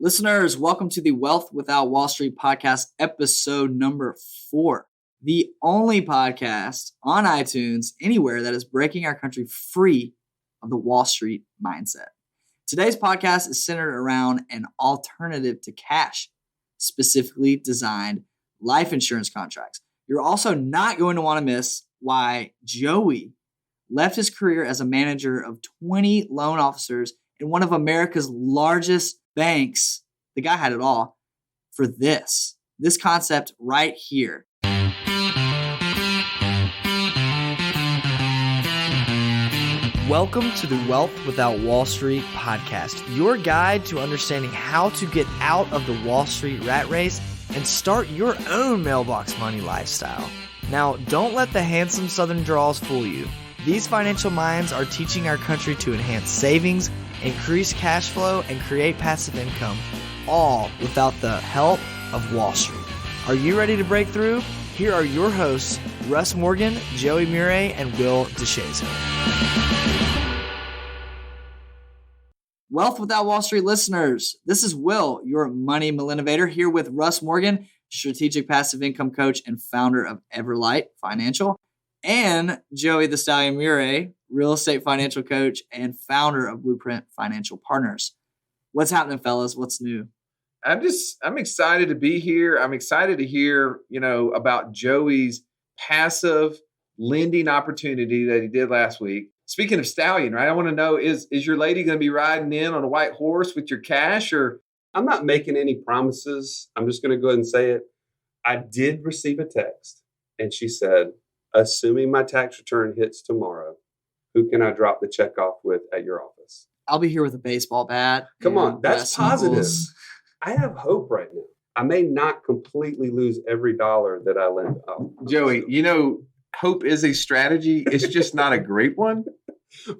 Listeners, welcome to the Wealth Without Wall Street podcast, episode number 4. The only podcast on iTunes, anywhere, that is breaking our country free of the Wall Street mindset. Today's podcast is centered around an alternative to cash, specifically designed life insurance contracts. You're also not going to want to miss why Joey left his career as a manager of 20 loan officers in one of America's largest banks. The guy had it all for this concept right here. Welcome to the Wealth Without Wall Street podcast, your guide to understanding how to get out of the Wall Street rat race and start your own mailbox money lifestyle. Now, don't let the handsome Southern draws fool you. These financial minds are teaching our country to enhance savings, increase cash flow, and create passive income, all without the help of Wall Street. Are you ready to break through? Here are your hosts, Russ Morgan, Joey Murray, and Will DeShazo. Wealth Without Wall Street listeners, this is Will, your money millinovator, here with Russ Morgan, strategic passive income coach and founder of Everlight Financial, and Joey the Stallion Murray, real estate financial coach and founder of Blueprint Financial Partners. What's happening, fellas? What's new? I'm excited to be here. I'm excited to hear, about Joey's passive lending opportunity that he did last week. Speaking of stallion, right? I want to know, is your lady going to be riding in on a white horse with your cash, or? I'm not making any promises. I'm just going to go ahead and say it. I did receive a text, and she said, assuming my tax return hits tomorrow, who can I drop the check off with at your office? I'll be here with a baseball bat. Come on, that's positive. I have hope right now. I may not completely lose every dollar that I lend. Joey, hope is a strategy. It's just not a great one.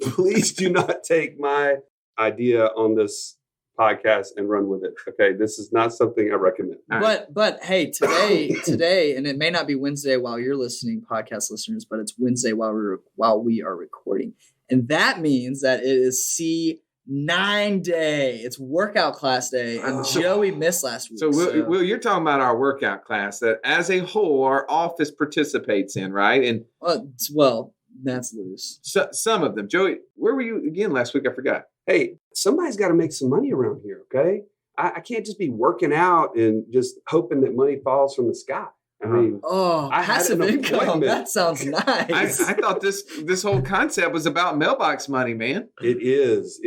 Please do not take my idea on this podcast and run with it. Okay, this is not something I recommend. But hey, today, and it may not be Wednesday while you're listening, podcast listeners, but it's Wednesday while we are recording, and that means that it is C9 day. It's workout class day, and Joey missed last week. So Will, you're talking about our workout class that, as a whole, our office participates in, right? And well, that's loose. So, some of them. Joey, where were you again last week? I forgot. Hey, somebody's got to make some money around here, okay? I can't just be working out and just hoping that money falls from the sky. I mean, passive income. That sounds nice. I thought this whole concept was about mailbox money, man. It is,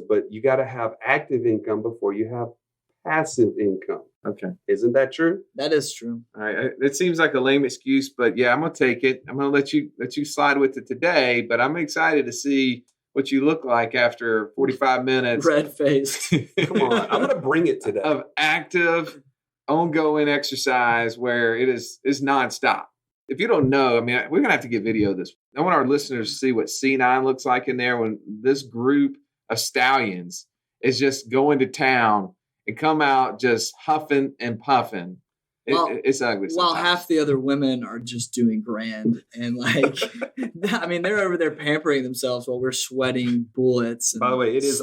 but you got to have active income before you have passive income. Okay. Isn't that true? That is true. All right. It seems like a lame excuse, but yeah, I'm going to take it. I'm going to let you slide with it today, but I'm excited to see what you look like after 45 minutes. Red faced. Come on. I'm going to bring it today. Of active, ongoing exercise where it is nonstop. If you don't know, we're going to have to get video of this. I want our listeners to see what C9 looks like in there when this group of stallions is just going to town and come out just huffing and puffing. It's ugly sometimes. While half the other women are just doing grand and they're over there pampering themselves while we're sweating bullets. And by the way, it is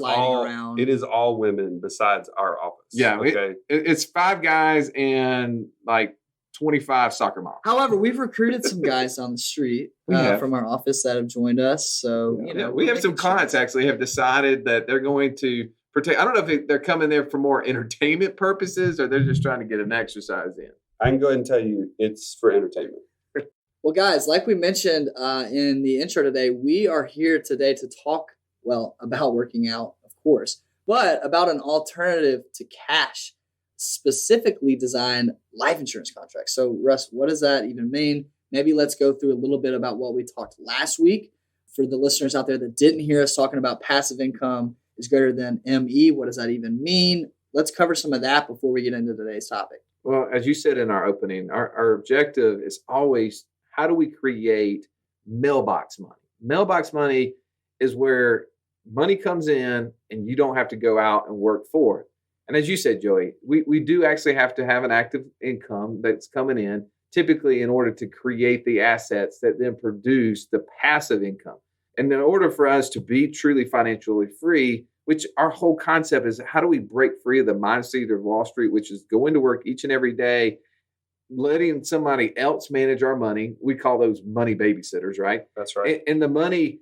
all women besides our office. Yeah, okay. It's 5 guys and 25 soccer moms. However, we've recruited some guys down the street from our office that have joined us. So we have some clients actually have decided that they're going to protect. I don't know if they're coming there for more entertainment purposes or they're just trying to get an exercise in. I can go ahead and tell you it's for entertainment. Well, guys, like we mentioned in the intro today, we are here today to talk, about working out, of course, but about an alternative to cash, specifically designed life insurance contracts. So, Russ, what does that even mean? Maybe let's go through a little bit about what we talked last week. For the listeners out there that didn't hear us talking about passive income is greater than ME. What does that even mean? Let's cover some of that before we get into today's topic. Well, as you said in our opening, our objective is always, how do we create mailbox money? Mailbox money is where money comes in and you don't have to go out and work for it. And as you said, Joey, we do actually have to have an active income that's coming in, typically in order to create the assets that then produce the passive income. And in order for us to be truly financially free, which our whole concept is how do we break free of the mindset of Wall Street, which is going to work each and every day, letting somebody else manage our money. We call those money babysitters, right? That's right. And the money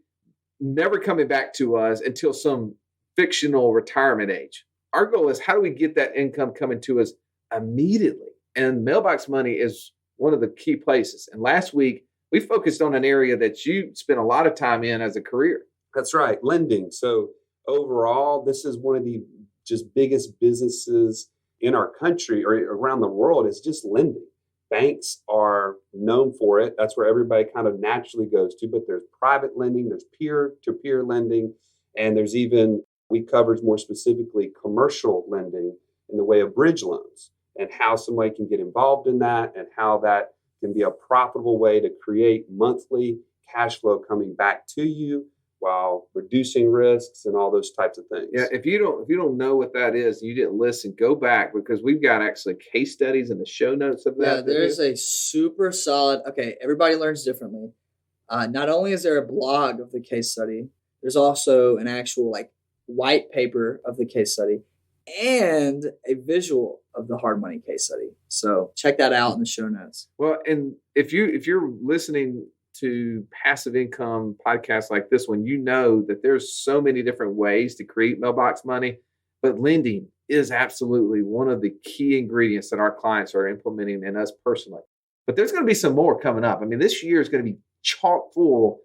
never coming back to us until some fictional retirement age. Our goal is how do we get that income coming to us immediately? And mailbox money is one of the key places. And last week, we focused on an area that you spent a lot of time in as a career. That's right. Lending. So overall, this is one of the just biggest businesses in our country or around the world is just lending. Banks are known for it. That's where everybody kind of naturally goes to. But there's private lending, there's peer-to-peer lending, and there's even, we covered more specifically commercial lending in the way of bridge loans and how somebody can get involved in that and how that can be a profitable way to create monthly cash flow coming back to you while reducing risks and all those types of things. Yeah, if you don't know what that is, you didn't listen, go back because we've got actually case studies in the show notes of that. Yeah, there's a super solid, okay, everybody learns differently. Not only is there a blog of the case study, there's also an actual like white paper of the case study and a visual of the hard money case study. So check that out in the show notes. Well, and if you're listening to passive income podcasts like this one, you know that there's so many different ways to create mailbox money, but lending is absolutely one of the key ingredients that our clients are implementing and us personally. But there's going to be some more coming up. I mean, this year is going to be chock full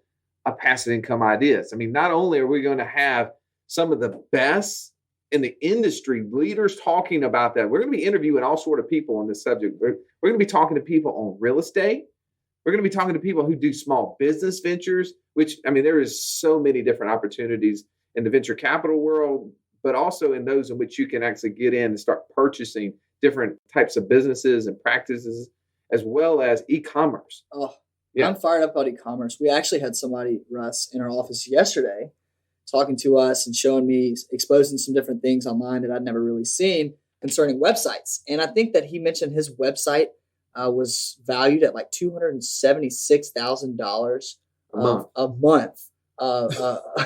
of passive income ideas. I mean, not only are we going to have some of the best in the industry leaders talking about that, we're going to be interviewing all sort of people on this subject. We're going to be talking to people on real estate. We're going to be talking to people who do small business ventures, which, I mean, there is so many different opportunities in the venture capital world, but also in those in which you can actually get in and start purchasing different types of businesses and practices, as well as e-commerce. Oh, yeah. I'm fired up about e-commerce. We actually had somebody, Russ, in our office yesterday talking to us and showing me, exposing some different things online that I'd never really seen concerning websites. And I think that he mentioned his website was valued at like $276,000 a month.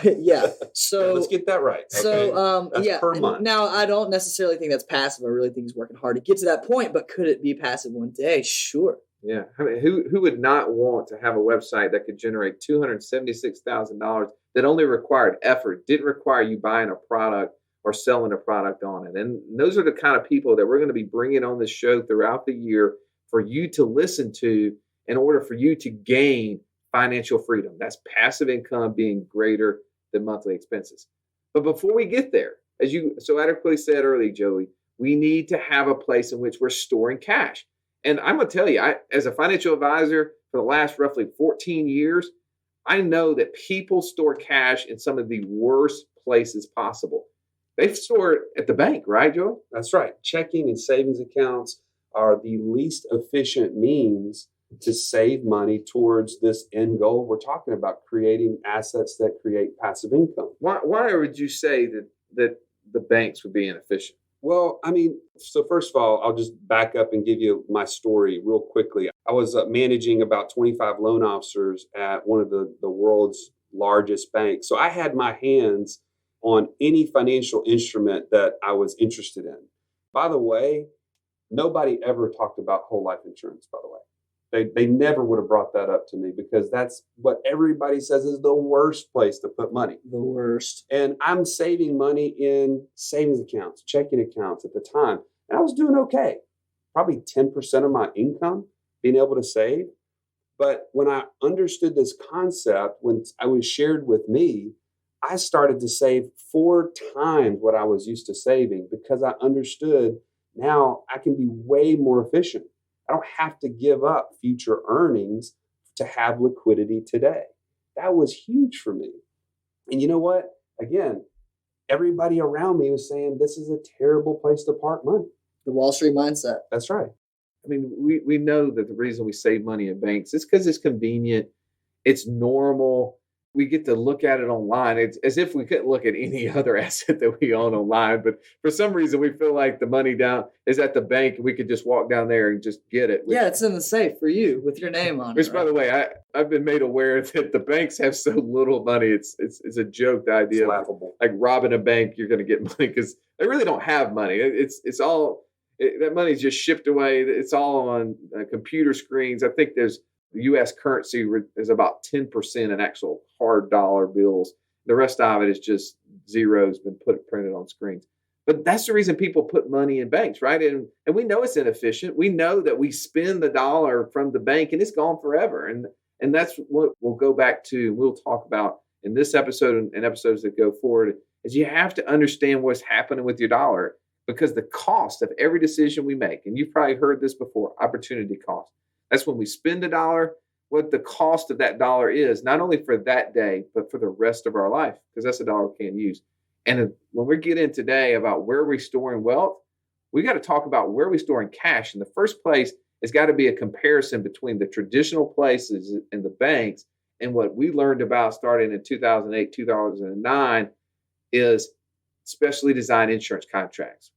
Yeah. So let's get that right. So that's per month. Now I don't necessarily think that's passive. I really think he's working hard to get to that point, but could it be passive one day? Sure. Yeah. I mean, who would not want to have a website that could generate $276,000 that only required effort, didn't require you buying a product or selling a product on it? And those are the kind of people that we're going to be bringing on this show throughout the year for you to listen to in order for you to gain financial freedom. That's passive income being greater than monthly expenses. But before we get there, as you so adequately said earlier, Joey, we need to have a place in which we're storing cash. And I'm going to tell you, as a financial advisor for the last roughly 14 years, I know that people store cash in some of the worst places possible. They store it at the bank, right, Joey? That's right. Checking and savings accounts are the least efficient means to save money towards this end goal. We're talking about creating assets that create passive income. Why would you say that the banks would be inefficient? Well, I mean, so first of all, I'll just back up and give you my story real quickly. I was managing about 25 loan officers at one of the world's largest banks. So I had my hands on any financial instrument that I was interested in. By the way, nobody ever talked about whole life insurance, by the way. They never would have brought that up to me because that's what everybody says is the worst place to put money. The worst. And I'm saving money in savings accounts, checking accounts at the time. And I was doing okay. Probably 10% of my income being able to save. But when I understood this concept, when it was shared with me, I started to save 4 times what I was used to saving because I understood now I can be way more efficient. I don't have to give up future earnings to have liquidity today. That was huge for me. And you know what? Again, everybody around me was saying this is a terrible place to park money. The Wall Street mindset. That's right. I mean, we know that the reason we save money in banks is because it's convenient, it's normal, we get to look at it online. It's as if we couldn't look at any other asset that we own online. But for some reason, we feel like the money down is at the bank and we could just walk down there and just get it. Yeah, it's in the safe for you with your name on it. Which, by the way, I've been made aware that the banks have so little money. It's a joke, the idea. It's laughable. Like robbing a bank, you're going to get money because they really don't have money. It's all, that money's just shipped away. It's all on computer screens. I think there's the U.S. currency is about 10% in actual hard dollar bills. The rest of it is just zeros been printed on screens. But that's the reason people put money in banks, right? And we know it's inefficient. We know that we spend the dollar from the bank and it's gone forever. And that's what we'll go back to. We'll talk about in this episode and episodes that go forward is you have to understand what's happening with your dollar because the cost of every decision we make, and you've probably heard this before, opportunity cost. That's when we spend a dollar, what the cost of that dollar is, not only for that day, but for the rest of our life, because that's a dollar we can't use. And when we get in today about where we're storing wealth, we got to talk about where we're storing cash. In the first place, it's got to be a comparison between the traditional places and the banks. And what we learned about starting in 2008, 2009 is specially designed insurance contracts.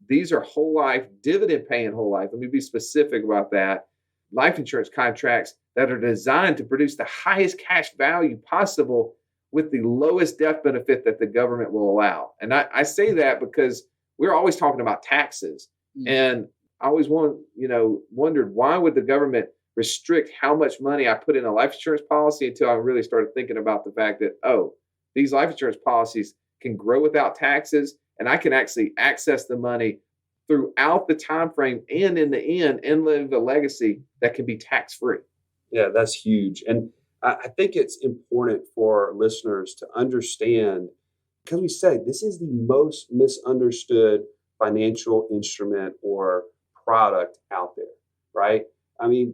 These are whole life, dividend paying whole life. Let me be specific about that. Life insurance contracts that are designed to produce the highest cash value possible with the lowest death benefit that the government will allow. And I say that because we're always talking about taxes. Mm-hmm. And I always wondered why would the government restrict how much money I put in a life insurance policy until I really started thinking about the fact that, these life insurance policies can grow without taxes and I can actually access the money throughout the time frame and in the end and live a legacy that can be tax-free. Yeah, that's huge. And I think it's important for listeners to understand, because we said this is the most misunderstood financial instrument or product out there, right? I mean,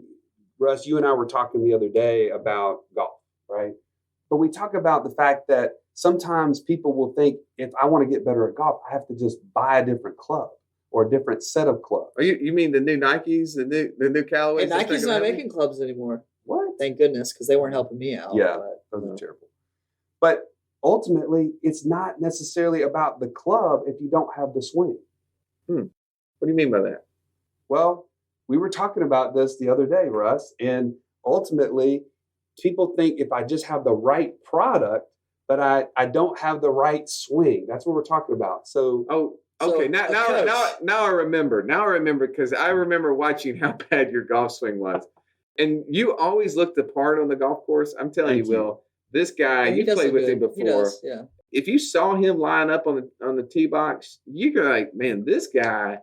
Russ, you and I were talking the other day about golf, right? But we talk about the fact that sometimes people will think if I want to get better at golf, I have to just buy a different club or a different set of clubs. You mean the new Nikes, the new Callaways? And Nike's not making clubs anymore. What? Thank goodness, because they weren't helping me out. Yeah, those are terrible. But ultimately, it's not necessarily about the club if you don't have the swing. What do you mean by that? Well, we were talking about this the other day, Russ, and ultimately, people think if I just have the right product, but I don't have the right swing. That's what we're talking about. So, okay. Now I remember. Now I remember because I remember watching how bad your golf swing was, and you always looked the part on the golf course. I'm telling you, Will, this guy, you played with him before. He does, yeah. If you saw him line up on the tee box, you're like, man, this guy.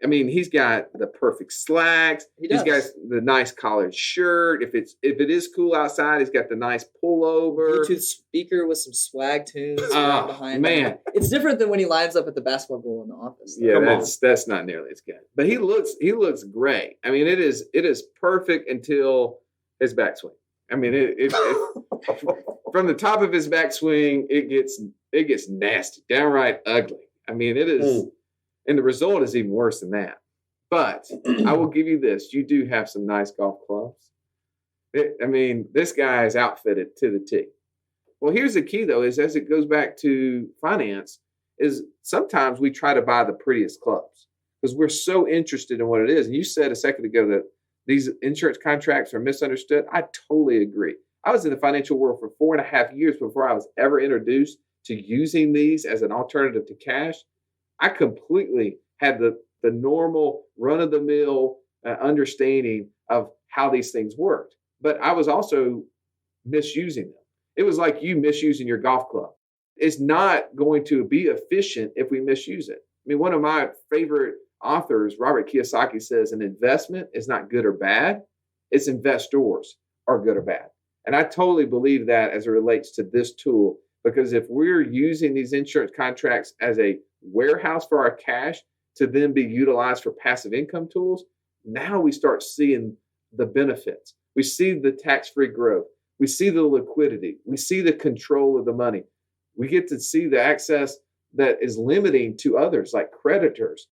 I mean, he's got the perfect slacks. He's got the nice collared shirt. If it is cool outside, he's got the nice pullover. Bluetooth speaker with some swag tunes behind him. It's different than when he lines up at the basketball goal in the office. Though. Yeah, that's not nearly as good. But he looks great. I mean, it is perfect until his backswing. I mean, it from the top of his backswing, it gets nasty, downright ugly. I mean, it is. And the result is even worse than that. But I will give you this. You do have some nice golf clubs. This guy is outfitted to the T. Well, here's the key, though, is as it goes back to finance, is sometimes we try to buy the prettiest clubs because we're so interested in what it is. And you said a second ago that these insurance contracts are misunderstood. I totally agree. I was in the financial world for 4.5 years before I was ever introduced to using these as an alternative to cash. I completely had the normal run-of-the-mill understanding of how these things worked. But I was also misusing them. It was like you misusing your golf club. It's not going to be efficient if we misuse it. I mean, one of my favorite authors, Robert Kiyosaki, says an investment is not good or bad. Its investors are good or bad. And I totally believe that as it relates to this tool, because if we're using these insurance contracts as a warehouse for our cash to then be utilized for passive income tools, now we start seeing the benefits. We see the tax-free growth. We see the liquidity. We see the control of the money. We get to see the access that is limiting to others like creditors,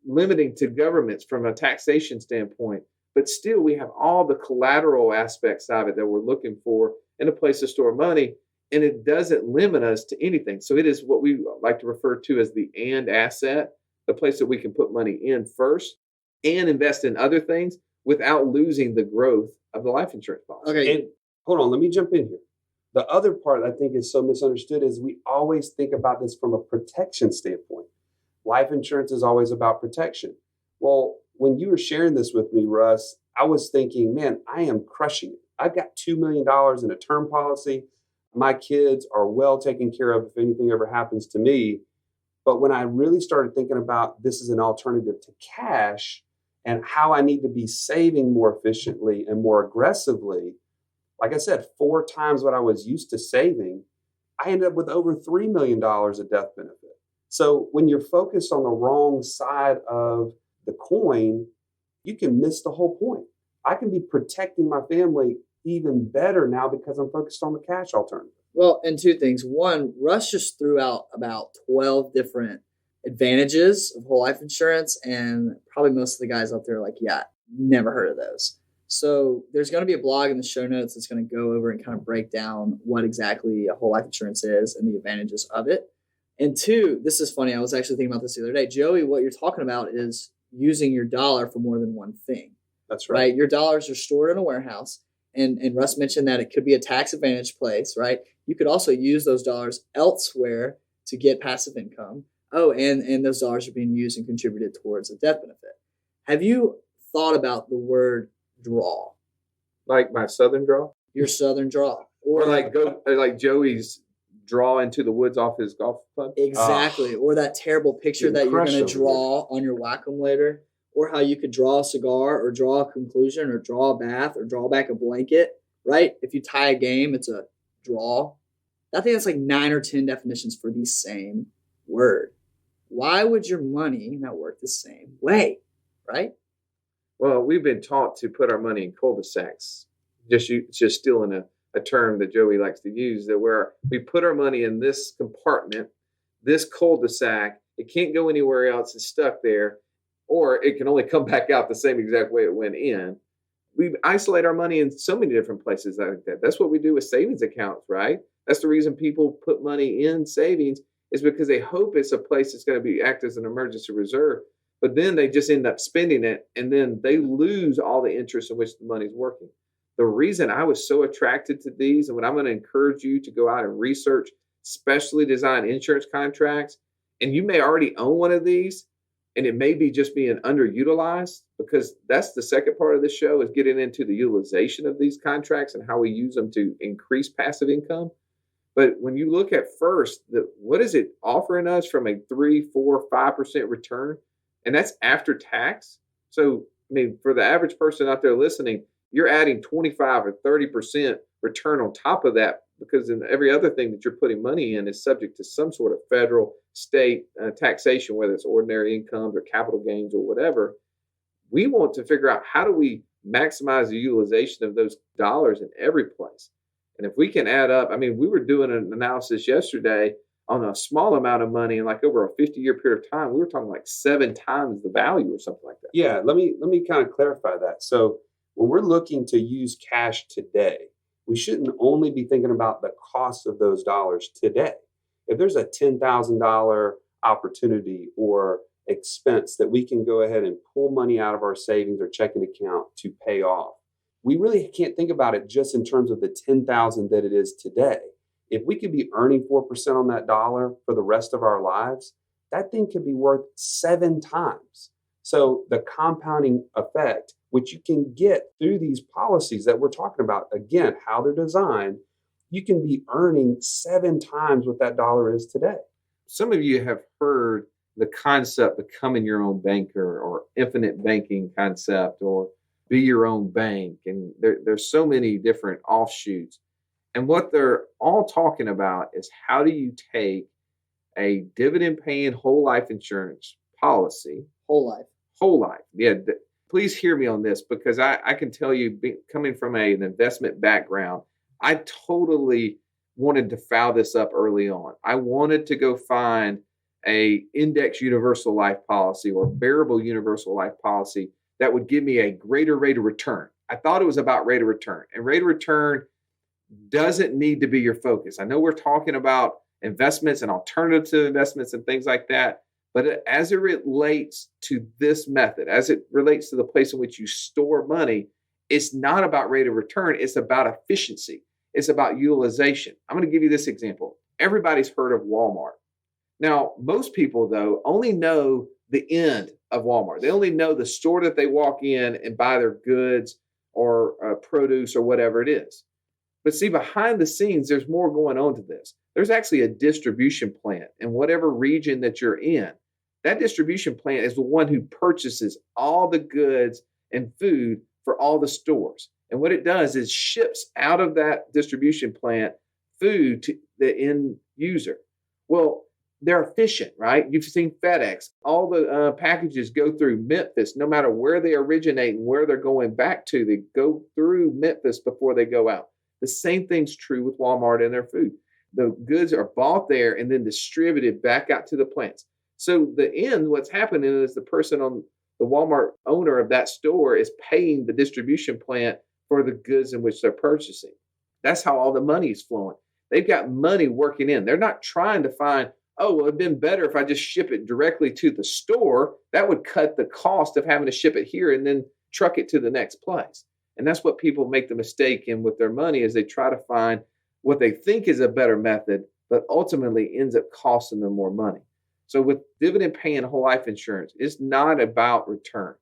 limiting to governments from a taxation standpoint. But still, we have all the collateral aspects of it that we're looking for in a place to store money. and it doesn't limit us to anything. So it is what we like to refer to as the and asset, the place that we can put money in first and invest in other things without losing the growth of the life insurance policy. Okay. And hold on, let me jump in here. The other part I think is so misunderstood is we always think about this from a protection standpoint. Life insurance is always about protection. Well, when you were sharing this with me, Russ, I was thinking, man, I am crushing it. I've got $2 million in a term policy. My kids are well taken care of if anything ever happens to me. But when I really started thinking about this as an alternative to cash and how I need to be saving more efficiently and more aggressively, like I said, 4 times what I was used to saving, I ended up with over $3 million of death benefit. So when you're focused on the wrong side of the coin, you can miss the whole point. I can be protecting my family even better now because I'm focused on the cash alternative. Well, and 2 things. One, Russ just threw out about 12 different advantages of whole life insurance, and probably most of the guys out there are like, yeah, never heard of those. So there's going to be a blog in the show notes that's going to go over and kind of break down what exactly a whole life insurance is and the advantages of it. And 2, this is funny. I was actually thinking about this the other day. Joey, what you're talking about is using your dollar for more than one thing. That's right. Your dollars are stored in a warehouse. And Russ mentioned that it could be a tax advantage place, right? You could also use those dollars elsewhere to get passive income. Oh, and those dollars are being used and contributed towards a death benefit. Have you thought about the word draw? Like my Southern draw? Your Southern draw. Or like Joey's draw into the woods off his golf club? Exactly. Or that terrible picture that you're going to draw on your Wacom later. Or how you could draw a cigar or draw a conclusion or draw a bath or draw back a blanket, right? If you tie a game, it's a draw. I think that's like 9 or 10 definitions for the same word. Why would your money not work the same way, right? Well, we've been taught to put our money in cul-de-sacs. Just stealing a term that Joey likes to use, that where we put our money in this compartment, this cul-de-sac, it can't go anywhere else, it's stuck there. Or it can only come back out the same exact way it went in. We isolate our money in so many different places like that. That's what we do with savings accounts, right? That's the reason people put money in savings, is because they hope it's a place that's going to act as an emergency reserve. But then they just end up spending it, and then they lose all the interest in which the money's working. The reason I was so attracted to these, and what I'm going to encourage you to go out and research specially designed insurance contracts, and you may already own one of these, and it may be just being underutilized, because that's the second part of the show, is getting into the utilization of these contracts and how we use them to increase passive income. But when you look at first, what is it offering us from a 3, 4, 5% return? And that's after tax. So, I mean, for the average person out there listening, you're adding 25 or 30% return on top of that, because in every other thing that you're putting money in is subject to some sort of federal, state taxation, whether it's ordinary incomes or capital gains or whatever. We want to figure out, how do we maximize the utilization of those dollars in every place? And if we can add up, I mean, we were doing an analysis yesterday on a small amount of money, and like over a 50-year period of time, we were talking like 7 times the value or something like that. Yeah, let me kind of clarify that. So when we're looking to use cash today, we shouldn't only be thinking about the cost of those dollars today. If there's a $10,000 opportunity or expense that we can go ahead and pull money out of our savings or checking account to pay off, we really can't think about it just in terms of the $10,000 that it is today. If we could be earning 4% on that dollar for the rest of our lives, that thing could be worth 7 times. So the compounding effect, which you can get through these policies that we're talking about, again, how they're designed, you can be earning 7 times what that dollar is today. Some of you have heard the concept becoming your own banker, or infinite banking concept, or be your own bank. And there's so many different offshoots. And what they're all talking about is, how do you take a dividend paying whole life insurance policy? Whole life. Yeah. Please hear me on this, because I can tell you, coming from an investment background, I totally wanted to foul this up early on. I wanted to go find a index universal life policy or variable universal life policy that would give me a greater rate of return. I thought it was about rate of return. And rate of return, doesn't need to be your focus. I know we're talking about investments and alternative investments and things like that, but as it relates to this method, as it relates to the place in which you store money, it's not about rate of return. It's about efficiency. It's about utilization. I'm going to give you this example. Everybody's heard of Walmart. Now, most people, though, only know the end of Walmart. They only know the store that they walk in and buy their goods or produce or whatever it is. But see, behind the scenes, there's more going on to this. There's actually a distribution plant in whatever region that you're in. That distribution plant is the one who purchases all the goods and food for all the stores. And what it does is ships out of that distribution plant food to the end user. Well, they're efficient, right? You've seen FedEx. All the packages go through Memphis, no matter where they originate and where they're going back to. They go through Memphis before they go out. The same thing's true with Walmart and their food. The goods are bought there and then distributed back out to the plants. So the end, what's happening is the person on the Walmart owner of that store is paying the distribution plant for the goods in which they're purchasing. That's how all the money is flowing. They've got money working in. They're not trying to find, oh, well, it'd been better if I just ship it directly to the store. That would cut the cost of having to ship it here and then truck it to the next place. And that's what people make the mistake in with their money, is they try to find what they think is a better method, but ultimately ends up costing them more money. So with dividend paying whole life insurance, it's not about return.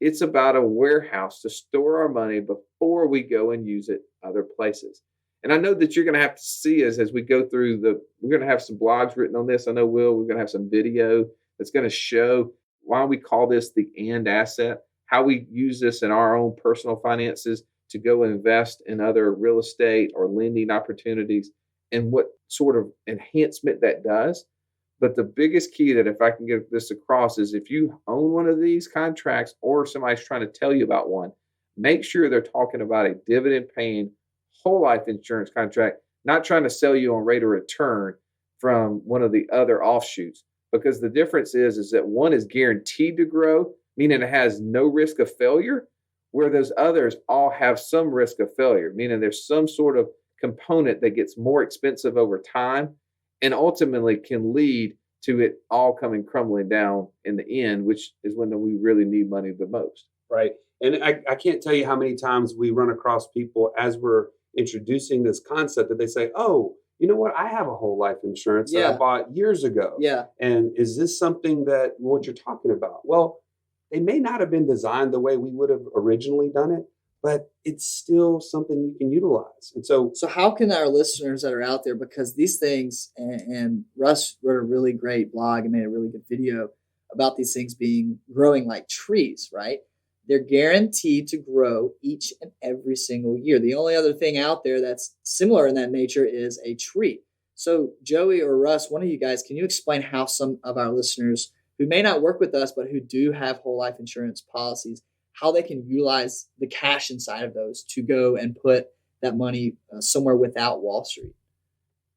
It's about a warehouse to store our money before we go and use it other places. And I know that you're going to have to see us as we go through we're going to have some blogs written on this. I know, Will, we're going to have some video that's going to show why we call this the and asset, how we use this in our own personal finances to go and invest in other real estate or lending opportunities, and what sort of enhancement that does. But the biggest key that, if I can get this across, is if you own one of these contracts or somebody's trying to tell you about one, make sure they're talking about a dividend paying whole life insurance contract, not trying to sell you on rate of return from one of the other offshoots. Because the difference is that one is guaranteed to grow, meaning it has no risk of failure, where those others all have some risk of failure, meaning there's some sort of component that gets more expensive over time and ultimately can lead to it all coming crumbling down in the end, which is when we really need money the most. Right. And I can't tell you how many times we run across people as we're introducing this concept that they say, oh, you know what? I have a whole life insurance that I bought years ago. Yeah. And is this something that what you're talking about? Well, they may not have been designed the way we would have originally done it, but it's still something you can utilize. And so how can our listeners that are out there, because these things, and Russ wrote a really great blog and made a really good video about these things growing like trees, right? They're guaranteed to grow each and every single year. The only other thing out there that's similar in that nature is a tree. So Joey or Russ, one of you guys, can you explain how some of our listeners who may not work with us, but who do have whole life insurance policies, how they can utilize the cash inside of those to go and put that money somewhere without Wall Street?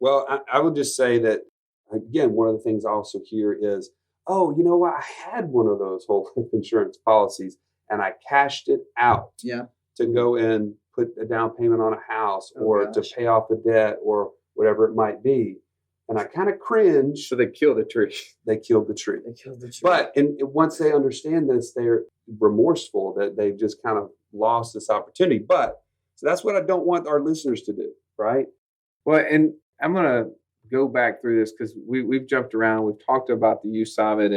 Well, I would just say that, again, one of the things I also hear is, oh, you know what? I had one of those whole life insurance policies and I cashed it out to go and put a down payment on a house or to pay off the debt or whatever it might be. And I kind of cringe. So they killed the tree. They killed the tree. But once they understand this, they're remorseful that they've just kind of lost this opportunity. But so that's what I don't want our listeners to do, right? Well, and I'm going to go back through this because we've jumped around. We've talked about the use of it.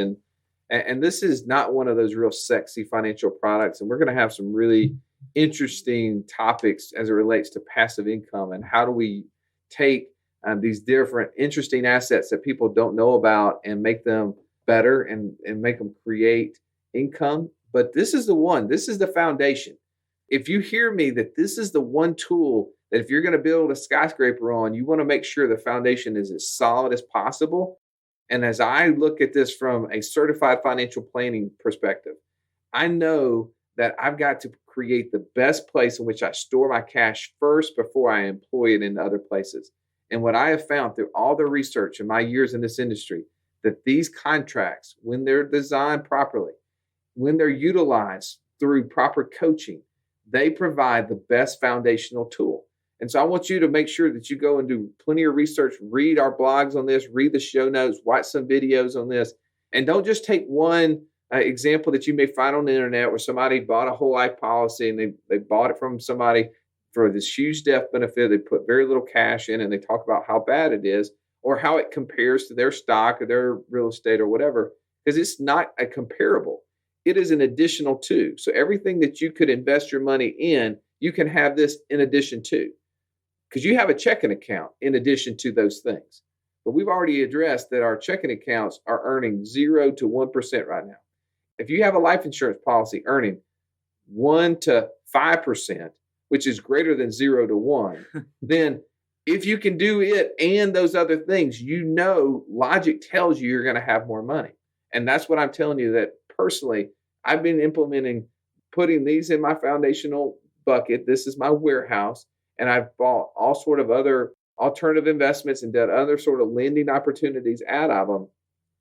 And this is not one of those real sexy financial products. And we're going to have some really interesting topics as it relates to passive income and how do we take these different interesting assets that people don't know about and make them better and make them create income. But this is the foundation. If you hear me that this is the one tool that if you're going to build a skyscraper on, you want to make sure the foundation is as solid as possible. And as I look at this from a certified financial planning perspective, I know that I've got to create the best place in which I store my cash first before I employ it in other places. And what I have found through all the research in my years in this industry, that these contracts, when they're designed properly, when they're utilized through proper coaching, they provide the best foundational tool. And so I want you to make sure that you go and do plenty of research, read our blogs on this, read the show notes, watch some videos on this. And don't just take one example that you may find on the internet where somebody bought a whole life policy and they bought it from somebody for this huge death benefit. They put very little cash in and they talk about how bad it is or how it compares to their stock or their real estate or whatever, because it's not a comparable. It is an additional to. So everything that you could invest your money in, you can have this in addition to, because you have a checking account in addition to those things. But we've already addressed that our checking accounts are earning 0 to 1% right now. If you have a life insurance policy earning 1 to 5%, which is greater than 0 to 1, then if you can do it and those other things, logic tells you you're going to have more money. And that's what I'm telling you, that personally, I've been implementing, putting these in my foundational bucket. This is my warehouse. And I've bought all sort of other alternative investments and done other sort of lending opportunities out of them.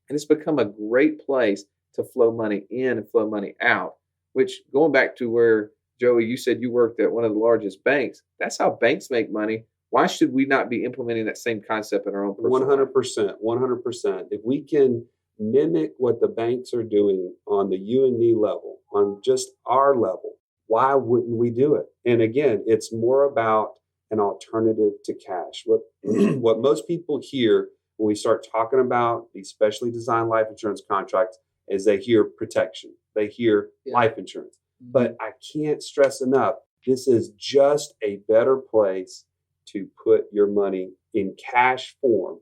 And it's become a great place to flow money in and flow money out, which, going back to where, Joey, you said you worked at one of the largest banks. That's how banks make money. Why should we not be implementing that same concept in our own personal life? 100%. If we can mimic what the banks are doing on the you and me level, on just our level, why wouldn't we do it? And again, it's more about an alternative to cash. What most people hear when we start talking about these specially designed life insurance contracts is they hear protection. They hear life insurance. But I can't stress enough, this is just a better place to put your money in cash form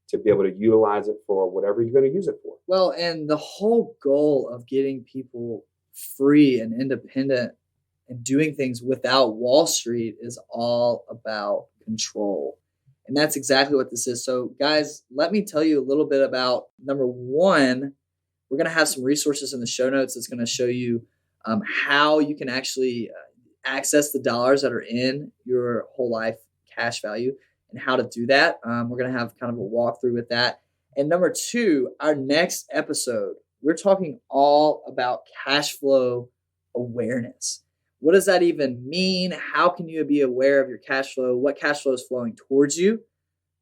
to be able to utilize it for whatever you're going to use it for. Well, and the whole goal of getting people free and independent and doing things without Wall Street is all about control. And that's exactly what this is. So guys, let me tell you a little bit about, number one, we're going to have some resources in the show notes that's going to show you how you can actually access the dollars that are in your whole life cash value and how to do that. We're going to have kind of a walkthrough with that. And number two, our next episode, we're talking all about cash flow awareness. What does that even mean? How can you be aware of your cash flow? What cash flow is flowing towards you?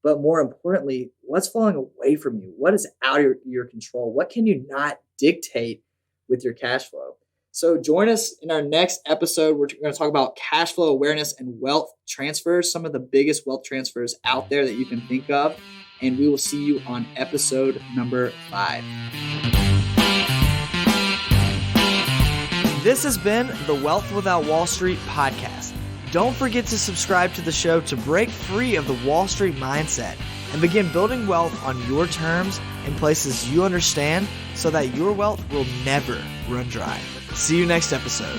But more importantly, what's flowing away from you? What is out of your control? What can you not dictate with your cash flow? So join us in our next episode. We're going to talk about cash flow awareness and wealth transfers, some of the biggest wealth transfers out there that you can think of. And we will see you on episode number 5. This has been the Wealth Without Wall Street podcast. Don't forget to subscribe to the show to break free of the Wall Street mindset and begin building wealth on your terms in places you understand so that your wealth will never run dry. See you next episode.